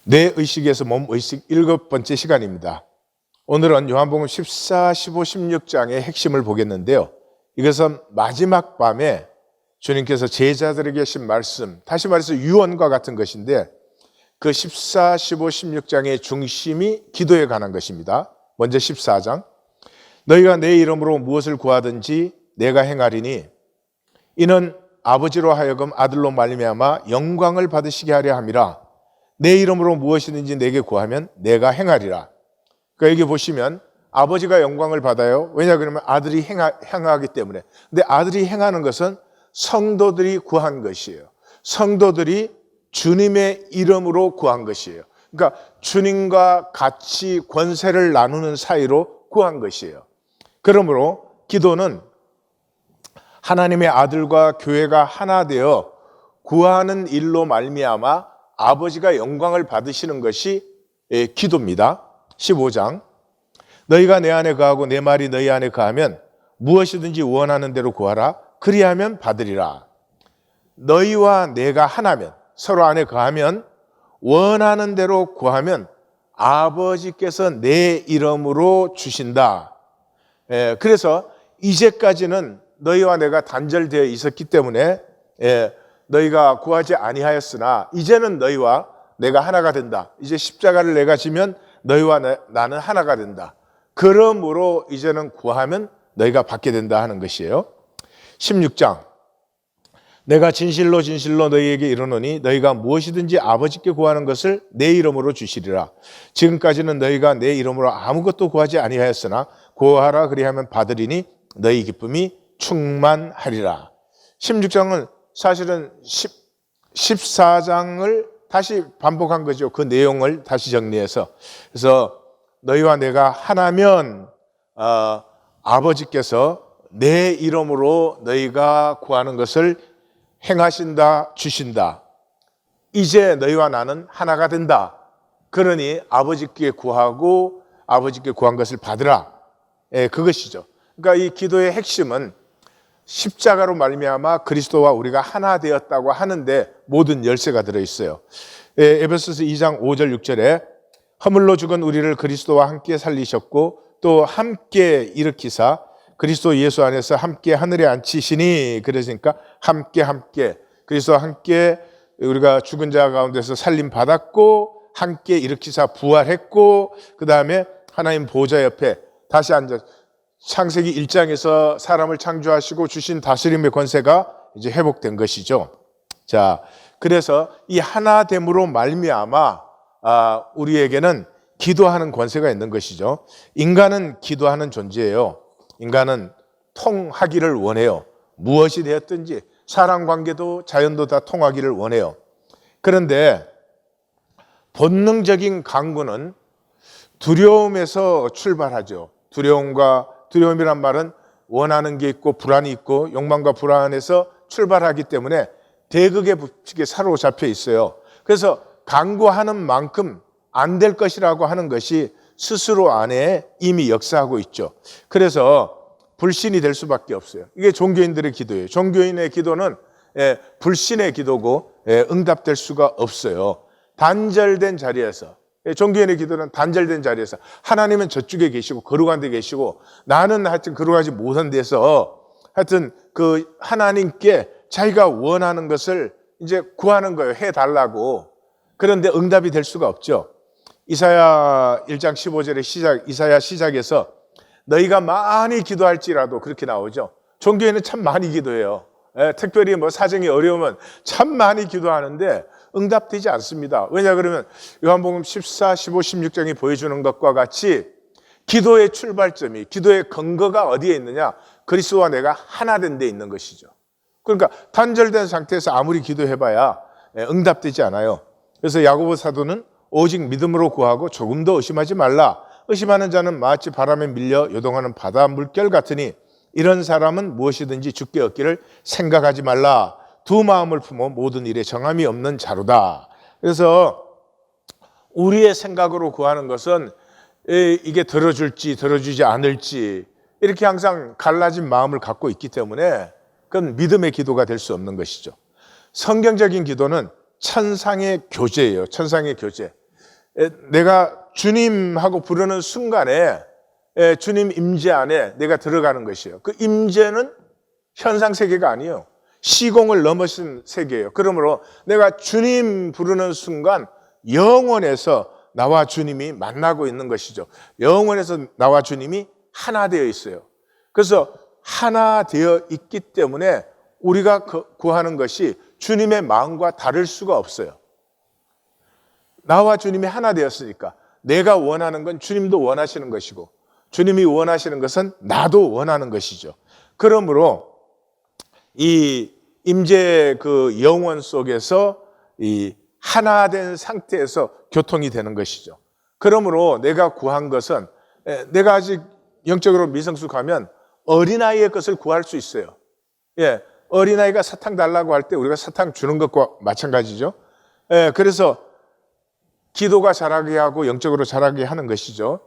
뇌의식에서 몸의식 7번째 시간입니다. 오늘은 요한복음 14, 15, 16장의 핵심을 보겠는데요. 이것은 마지막 밤에 주님께서 제자들에게 하신 말씀, 다시 말해서 유언과 같은 것인데 그 14, 15, 16장의 중심이 기도에 관한 것입니다. 먼저 14장, 너희가 내 이름으로 무엇을 구하든지 내가 행하리니 이는 아버지로 하여금 아들로 말미암아 영광을 받으시게 하려 함이라. 내 이름으로 무엇이든지 내게 구하면 내가 행하리라. 그러니까 여기 보시면 아버지가 영광을 받아요. 왜냐 그러면 아들이 행하기 때문에. 근데 아들이 행하는 것은 성도들이 구한 것이에요. 성도들이 주님의 이름으로 구한 것이에요. 그러니까 주님과 같이 권세를 나누는 사이로 구한 것이에요. 그러므로 기도는 하나님의 아들과 교회가 하나 되어 구하는 일로 말미암아 아버지가 영광을 받으시는 것이 기도입니다. 15장, 너희가 내 안에 거하고 내 말이 너희 안에 거하면 무엇이든지 원하는 대로 구하라. 그리하면 받으리라. 너희와 내가 하나면, 서로 안에 거하면, 원하는 대로 구하면 아버지께서 내 이름으로 주신다. 그래서 이제까지는 너희와 내가 단절되어 있었기 때문에 너희가 구하지 아니하였으나 이제는 너희와 내가 하나가 된다. 이제 십자가를 내가 지면 너희와 나는 하나가 된다. 그러므로 이제는 구하면 너희가 받게 된다 하는 것이에요. 16장, 내가 진실로 진실로 너희에게 이르노니 너희가 무엇이든지 아버지께 구하는 것을 내 이름으로 주시리라. 지금까지는 너희가 내 이름으로 아무것도 구하지 아니하였으나 구하라 그리하면 받으리니 너희 기쁨이 충만하리라. 16장은 사실은 14장을 다시 반복한 거죠. 그 내용을 다시 정리해서. 그래서 너희와 내가 하나면 아버지께서 내 이름으로 너희가 구하는 것을 행하신다, 주신다. 이제 너희와 나는 하나가 된다. 그러니 아버지께 구하고 아버지께 구한 것을 받으라. 그것이죠. 그러니까 이 기도의 핵심은 십자가로 말미암아 그리스도와 우리가 하나 되었다고 하는데 모든 열쇠가 들어있어요. 에베소서 2장 5절 6절에 허물로 죽은 우리를 그리스도와 함께 살리셨고 또 함께 일으키사 그리스도 예수 안에서 함께 하늘에 앉히시니, 그러니까 함께 그리스도와 함께 우리가 죽은 자 가운데서 살림 받았고 함께 일으키사 부활했고 그 다음에 하나님 보좌 옆에 다시 앉아 창세기 1장에서 사람을 창조하시고 주신 다스림의 권세가 이제 회복된 것이죠. 자, 그래서 이 하나됨으로 말미암아 우리에게는 기도하는 권세가 있는 것이죠. 인간은 기도하는 존재예요. 인간은 통하기를 원해요. 무엇이 되었든지 사람관계도 자연도 다 통하기를 원해요. 그런데 본능적인 강구는 두려움에서 출발하죠. 두려움이란 말은 원하는 게 있고 불안이 있고 욕망과 불안에서 출발하기 때문에 대극의 법칙에 사로잡혀 있어요. 그래서 강구하는 만큼 안 될 것이라고 하는 것이 스스로 안에 이미 역사하고 있죠. 그래서 불신이 될 수밖에 없어요. 이게 종교인들의 기도예요. 종교인의 기도는 불신의 기도고 응답될 수가 없어요. 단절된 자리에서, 종교인의 기도는 단절된 자리에서 하나님은 저쪽에 계시고 거룩한 데 계시고 나는 하여튼 거룩하지 못한 데서 하여튼 그 하나님께 자기가 원하는 것을 이제 구하는 거예요. 해달라고. 그런데 응답이 될 수가 없죠. 이사야 1장 15절의 이사야 시작에서 너희가 많이 기도할지라도 그렇게 나오죠. 종교인은 참 많이 기도해요. 특별히 뭐 사정이 어려우면 참 많이 기도하는데 응답되지 않습니다. 왜냐 그러면 요한복음 14, 15, 16장이 보여주는 것과 같이 기도의 출발점이, 기도의 근거가 어디에 있느냐? 그리스도와 내가 하나 된 데 있는 것이죠. 그러니까 단절된 상태에서 아무리 기도해봐야 응답되지 않아요. 그래서 야고보 사도는 오직 믿음으로 구하고 조금도 의심하지 말라. 의심하는 자는 마치 바람에 밀려 요동하는 바다 물결 같으니 이런 사람은 무엇이든지 주께 얻기를 생각하지 말라. 두 마음을 품어 모든 일에 정함이 없는 자로다. 그래서 우리의 생각으로 구하는 것은 이게 들어줄지 들어주지 않을지 이렇게 항상 갈라진 마음을 갖고 있기 때문에 그건 믿음의 기도가 될 수 없는 것이죠. 성경적인 기도는 천상의 교제예요. 천상의 교제. 내가 주님하고 부르는 순간에 주님 임재 안에 내가 들어가는 것이에요. 그 임재는 현상 세계가 아니에요. 시공을 넘어선 세계예요. 그러므로 내가 주님 부르는 순간 영원에서 나와 주님이 만나고 있는 것이죠. 영원에서 나와 주님이 하나 되어 있어요. 그래서 하나 되어 있기 때문에 우리가 구하는 것이 주님의 마음과 다를 수가 없어요. 나와 주님이 하나 되었으니까 내가 원하는 건 주님도 원하시는 것이고 주님이 원하시는 것은 나도 원하는 것이죠. 그러므로 이 임재 그 영원 속에서 이 하나 된 상태에서 교통이 되는 것이죠. 그러므로 내가 구한 것은 내가 아직 영적으로 미성숙하면 어린아이의 것을 구할 수 있어요. 예, 어린아이가 사탕 달라고 할 때 우리가 사탕 주는 것과 마찬가지죠. 예, 그래서 기도가 자라게 하고 영적으로 자라게 하는 것이죠.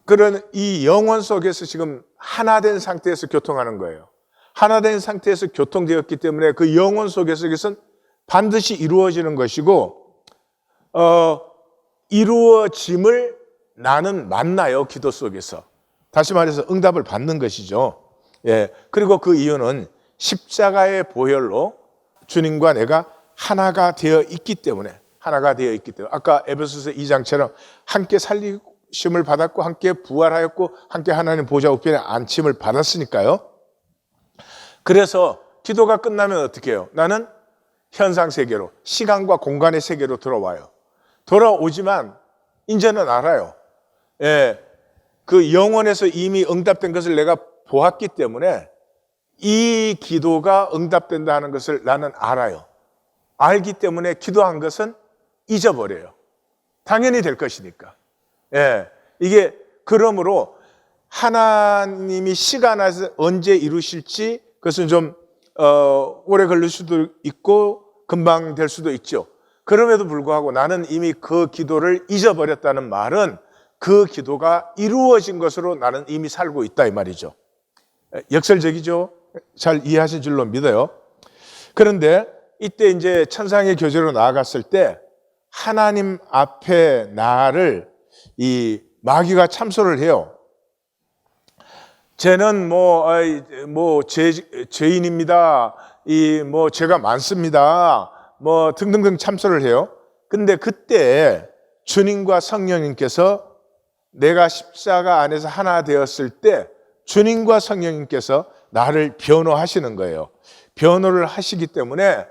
그런 이 영혼 속에서 지금 하나 된 상태에서 교통하는 거예요. 하나 된 상태에서 교통되었기 때문에 그 영혼 속에서 이것은 반드시 이루어지는 것이고 이루어짐을 나는 만나요. 기도 속에서. 다시 말해서 응답을 받는 것이죠. 예, 그리고 그 이유는 십자가의 보혈로 주님과 내가 하나가 되어 있기 때문에 아까 에베소서 2장처럼 함께 살리심을 받았고 함께 부활하였고 함께 하나님 보좌 우편에 앉힘을 받았으니까요. 그래서 기도가 끝나면 어떻게 해요? 나는 현상 세계로, 시간과 공간의 세계로 돌아와요. 돌아오지만 이제는 알아요. 예, 그 영혼에서 이미 응답된 것을 내가 보았기 때문에 이 기도가 응답된다는 것을 나는 알아요. 알기 때문에 기도한 것은 잊어버려요. 당연히 될 것이니까. 예, 이게 그러므로 하나님이 시간 안에서 언제 이루실지 그것은 좀 오래 걸릴 수도 있고 금방 될 수도 있죠. 그럼에도 불구하고 나는 이미 그 기도를 잊어버렸다는 말은 그 기도가 이루어진 것으로 나는 이미 살고 있다 이 말이죠. 역설적이죠. 잘 이해하신 줄로 믿어요. 그런데 이때 이제 천상의 교제로 나아갔을 때 하나님 앞에 나를 이 마귀가 참소를 해요. 쟤는 죄인입니다. 죄가 많습니다. 등등등 참소를 해요. 근데 그때 주님과 성령님께서 내가 십자가 안에서 하나 되었을 때 주님과 성령님께서 나를 변호하시는 거예요. 변호를 하시기 때문에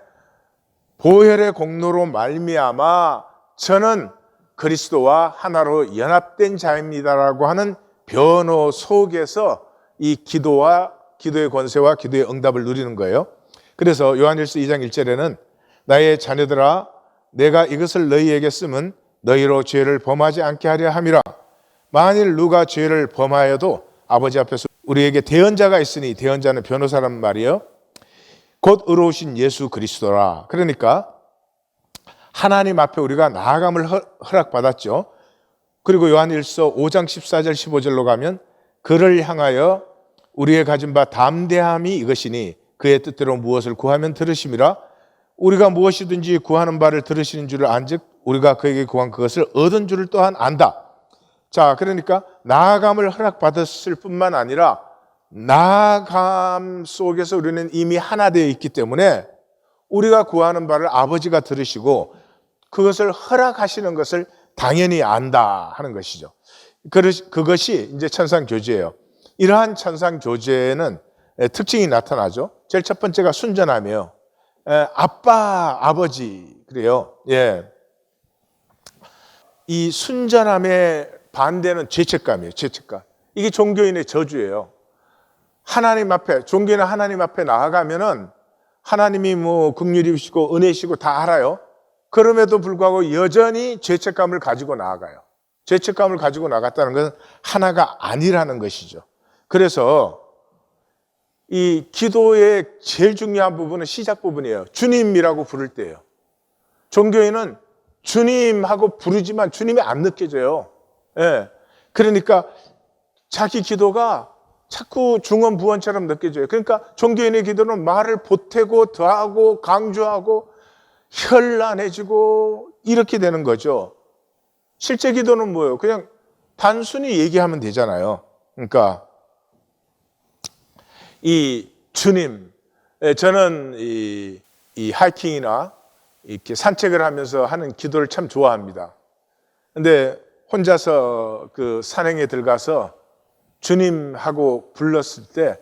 보혈의 공로로 말미암아 저는 그리스도와 하나로 연합된 자입니다라고 하는 변호 속에서 이 기도의 권세와 기도의 응답을 누리는 거예요. 그래서 요한일서 2장 1절에는 나의 자녀들아 내가 이것을 너희에게 쓰면 너희로 죄를 범하지 않게 하려 함이라. 만일 누가 죄를 범하여도 아버지 앞에서 우리에게 대언자가 있으니 대언자는 변호사란 말이에요. 곧 의로우신 예수 그리스도라. 그러니까 하나님 앞에 우리가 나아감을 허락받았죠. 그리고 요한일서 5장 14절 15절로 가면 그를 향하여 우리의 가진 바 담대함이 이것이니 그의 뜻대로 무엇을 구하면 들으심이라. 우리가 무엇이든지 구하는 바를 들으시는 줄을 안즉 우리가 그에게 구한 그것을 얻은 줄을 또한 안다. 자, 그러니까 나아감을 허락받았을 뿐만 아니라 나아감 속에서 우리는 이미 하나 되어 있기 때문에 우리가 구하는 바를 아버지가 들으시고 그것을 허락하시는 것을 당연히 안다 하는 것이죠. 그것이 이제 천상교제예요. 이러한 천상교제에는 특징이 나타나죠. 제일 첫 번째가 순전함이에요. 아빠, 아버지 그래요. 예. 이 순전함의 반대는 죄책감이에요. 죄책감. 이게 종교인의 저주예요. 하나님 앞에, 종교인은 하나님 앞에 나아가면은 하나님이 긍휼이시고 은혜시고 다 알아요. 그럼에도 불구하고 여전히 죄책감을 가지고 나아가요. 죄책감을 가지고 나갔다는 것은 하나가 아니라는 것이죠. 그래서 이 기도의 제일 중요한 부분은 시작 부분이에요. 주님이라고 부를 때예요. 종교인은 주님하고 부르지만 주님이 안 느껴져요. 예. 그러니까 자기 기도가 자꾸 중언부언처럼 느껴져요. 그러니까 종교인의 기도는 말을 보태고 더하고 강조하고 현란해지고 이렇게 되는 거죠. 실제 기도는 뭐예요? 그냥 단순히 얘기하면 되잖아요. 그러니까 이 주님, 저는 이 하이킹이나 이렇게 산책을 하면서 하는 기도를 참 좋아합니다. 근데 혼자서 그 산행에 들어가서 주님하고 불렀을 때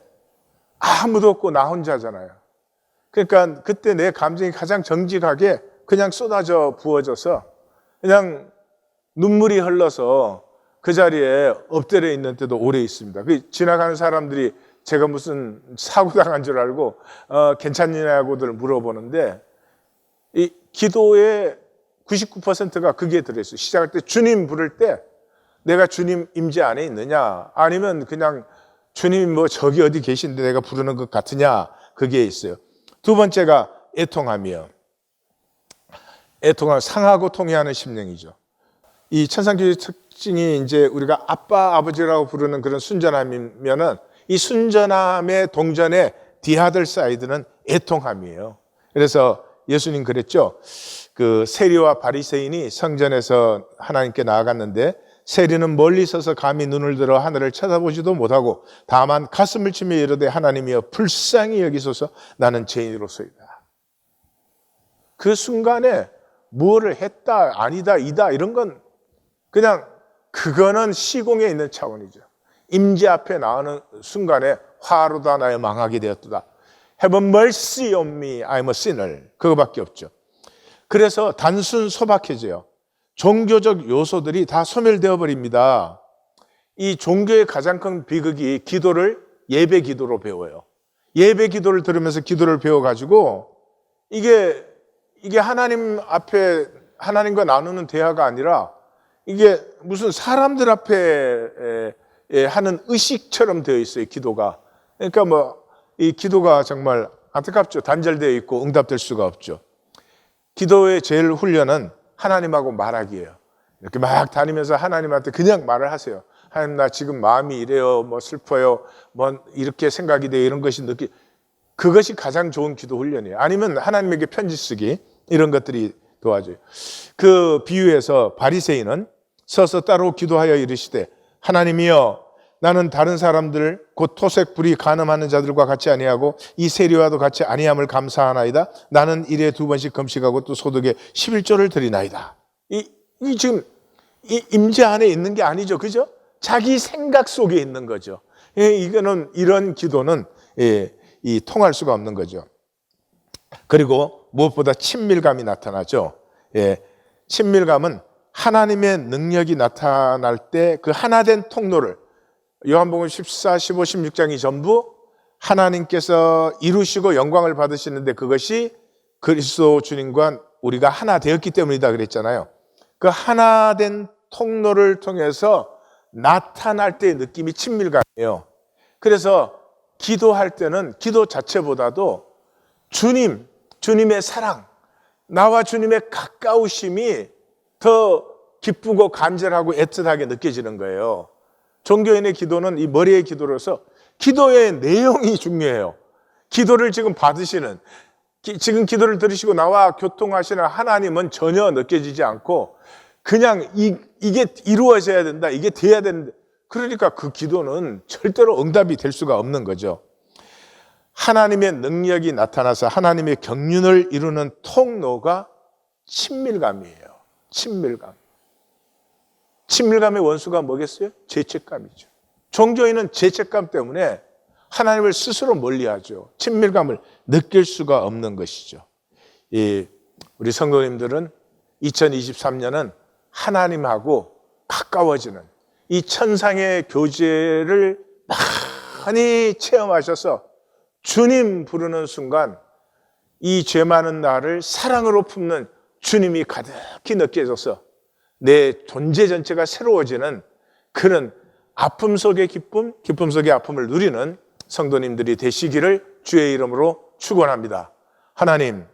아무도 없고 나 혼자잖아요. 그러니까 그때 내 감정이 가장 정직하게 그냥 쏟아져 부어져서 그냥 눈물이 흘러서 그 자리에 엎드려 있는 때도 오래 있습니다. 그 지나가는 사람들이 제가 무슨 사고 당한 줄 알고 괜찮냐고들 물어보는데 이 기도의 99%가 그게 들어있어요. 시작할 때 주님 부를 때 내가 주님 임재 안에 있느냐, 아니면 그냥 주님 뭐 저기 어디 계신데 내가 부르는 것 같으냐, 그게 있어요. 두 번째가 애통함이요. 애통함, 상하고 통해하는 심령이죠. 이 천상교회 특징이 이제 우리가 아빠, 아버지라고 부르는 그런 순전함이면은 이 순전함의 동전의 디아들 사이드는 애통함이에요. 그래서 예수님 그랬죠. 그 세리와 바리새인이 성전에서 하나님께 나아갔는데 세리는 멀리 서서 감히 눈을 들어 하늘을 쳐다보지도 못하고 다만 가슴을 치며 이르되 하나님이여 불쌍히 여기소서 나는 죄인으로소이다. 그 순간에 뭐를 했다 아니다 이다 이런 건 그냥 그거는 시공에 있는 차원이죠. 임재 앞에 나오는 순간에 화로다 나의 망하게 되었도다. Have mercy on me, I'm a sinner. 그거밖에 없죠. 그래서 단순 소박해져요. 종교적 요소들이 다 소멸되어 버립니다. 이 종교의 가장 큰 비극이 기도를 예배 기도로 배워요. 예배 기도를 들으면서 기도를 배워가지고 이게 하나님 앞에 하나님과 나누는 대화가 아니라 이게 무슨 사람들 앞에 하는 의식처럼 되어 있어요, 기도가. 그러니까 뭐 이 기도가 정말 안타깝죠. 단절되어 있고 응답될 수가 없죠. 기도의 제일 훈련은 하나님하고 말하기예요. 이렇게 막 다니면서 하나님한테 그냥 말을 하세요. 하나님 나 지금 마음이 이래요, 뭐 슬퍼요, 뭐 이렇게 생각이 돼요, 이런 것이 그것이 가장 좋은 기도 훈련이에요. 아니면 하나님에게 편지 쓰기 이런 것들이 도와줘요. 그 비유에서 바리새인은 서서 따로 기도하여 이르시되 하나님이여 나는 다른 사람들 곧 토색 불이 간음하는 자들과 같이 아니하고 이 세리와도 같이 아니함을 감사하나이다. 나는 일에 2번씩 금식하고 또 소득에 11조를 드리나이다. 이 지금 이 임재 안에 있는 게 아니죠, 그죠? 자기 생각 속에 있는 거죠. 이거는 이런 기도는 통할 수가 없는 거죠. 그리고 무엇보다 친밀감이 나타나죠. 친밀감은 하나님의 능력이 나타날 때 그 하나된 통로를 요한복음 14, 15, 16장이 전부 하나님께서 이루시고 영광을 받으시는데 그것이 그리스도 주님과 우리가 하나 되었기 때문이다 그랬잖아요. 그 하나된 통로를 통해서 나타날 때의 느낌이 친밀감이에요. 그래서 기도할 때는 기도 자체보다도 주님의 사랑, 나와 주님의 가까우심이 더 기쁘고 간절하고 애틋하게 느껴지는 거예요. 종교인의 기도는 이 머리의 기도로서 기도의 내용이 중요해요. 기도를 지금 받으시는, 지금 기도를 들으시고 나와 교통하시는 하나님은 전혀 느껴지지 않고 그냥 이게 이루어져야 된다, 이게 돼야 되는데, 그러니까 그 기도는 절대로 응답이 될 수가 없는 거죠. 하나님의 능력이 나타나서 하나님의 경륜을 이루는 통로가 친밀감이에요. 친밀감의 원수가 뭐겠어요? 죄책감이죠. 종교인은 죄책감 때문에 하나님을 스스로 멀리하죠. 친밀감을 느낄 수가 없는 것이죠. 우리 성도님들은 2023년은 하나님하고 가까워지는 이 천상의 교제를 많이 체험하셔서 주님 부르는 순간 이 죄 많은 나를 사랑으로 품는 주님이 가득히 느껴져서 내 존재 전체가 새로워지는 그런 아픔 속의 기쁨, 기쁨 속의 아픔을 누리는 성도님들이 되시기를 주의 이름으로 축원합니다. 하나님,